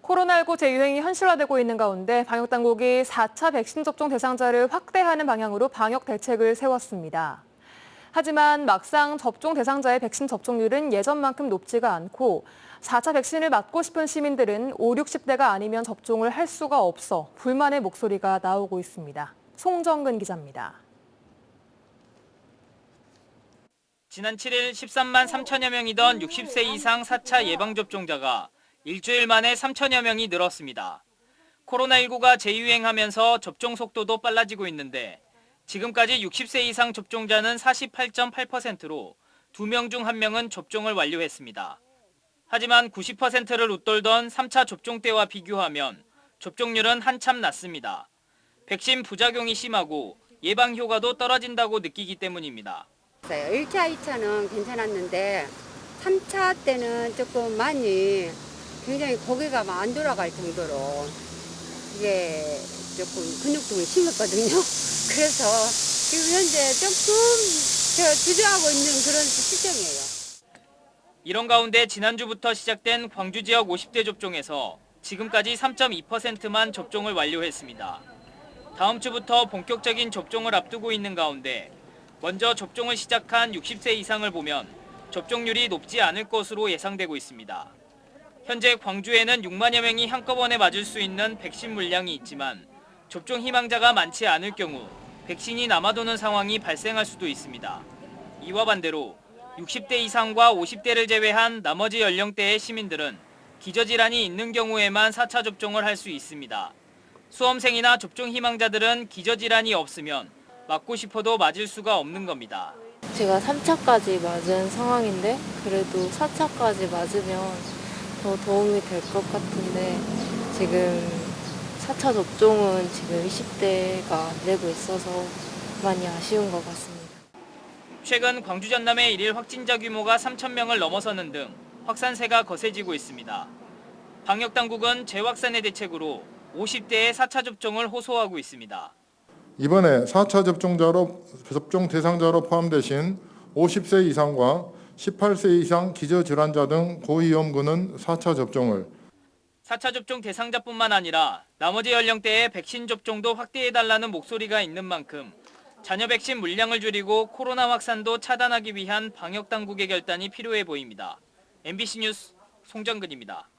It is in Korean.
코로나19 재유행이 현실화되고 있는 가운데 방역당국이 4차 백신 접종 대상자를 확대하는 방향으로 방역 대책을 세웠습니다. 하지만 막상 접종 대상자의 백신 접종률은 예전만큼 높지가 않고 4차 백신을 맞고 싶은 시민들은 5, 60대가 아니면 접종을 할 수가 없어 불만의 목소리가 나오고 있습니다. 송정근 기자입니다. 지난 7일 13만 3천여 명이던 60세 이상 4차 예방접종자가 일주일 만에 3천여 명이 늘었습니다. 코로나19가 재유행하면서 접종 속도도 빨라지고 있는데 지금까지 60세 이상 접종자는 48.8%로 2명 중 1명은 접종을 완료했습니다. 하지만 90%를 웃돌던 3차 접종 때와 비교하면 접종률은 한참 낮습니다. 백신 부작용이 심하고 예방 효과도 떨어진다고 느끼기 때문입니다. 1차, 2차는 괜찮았는데 3차 때는 조금 많이 굉장히 고개가 안 돌아갈 정도로 이게 조금 근육통이 심했거든요. 그래서 지금 현재 조금 주저하고 있는 그런 시점이에요. 이런 가운데 지난주부터 시작된 광주 지역 50대 접종에서 지금까지 3.2%만 접종을 완료했습니다. 다음 주부터 본격적인 접종을 앞두고 있는 가운데 먼저 접종을 시작한 60세 이상을 보면 접종률이 높지 않을 것으로 예상되고 있습니다. 현재 광주에는 6만여 명이 한꺼번에 맞을 수 있는 백신 물량이 있지만 접종 희망자가 많지 않을 경우 백신이 남아도는 상황이 발생할 수도 있습니다. 이와 반대로 60대 이상과 50대를 제외한 나머지 연령대의 시민들은 기저질환이 있는 경우에만 4차 접종을 할 수 있습니다. 수험생이나 접종 희망자들은 기저질환이 없으면 맞고 싶어도 맞을 수가 없는 겁니다. 제가 3차까지 맞은 상황인데 그래도 4차까지 맞으면 더 도움이 될 것 같은데 지금 4차 접종은 지금 20대가 안 되고 있어서 많이 아쉬운 것 같습니다. 최근 광주 전남의 일일 확진자 규모가 3,000명을 넘어서는 등 확산세가 거세지고 있습니다. 방역당국은 재확산의 대책으로 50대의 4차 접종을 호소하고 있습니다. 이번에 4차 접종 대상자로 포함되신 50세 이상과 18세 이상 기저질환자 등 고위험군은 4차 접종을 4차 접종 대상자뿐만 아니라 나머지 연령대의 백신 접종도 확대해달라는 목소리가 있는 만큼 잔여 백신 물량을 줄이고 코로나 확산도 차단하기 위한 방역당국의 결단이 필요해 보입니다. MBC 뉴스 송정근입니다.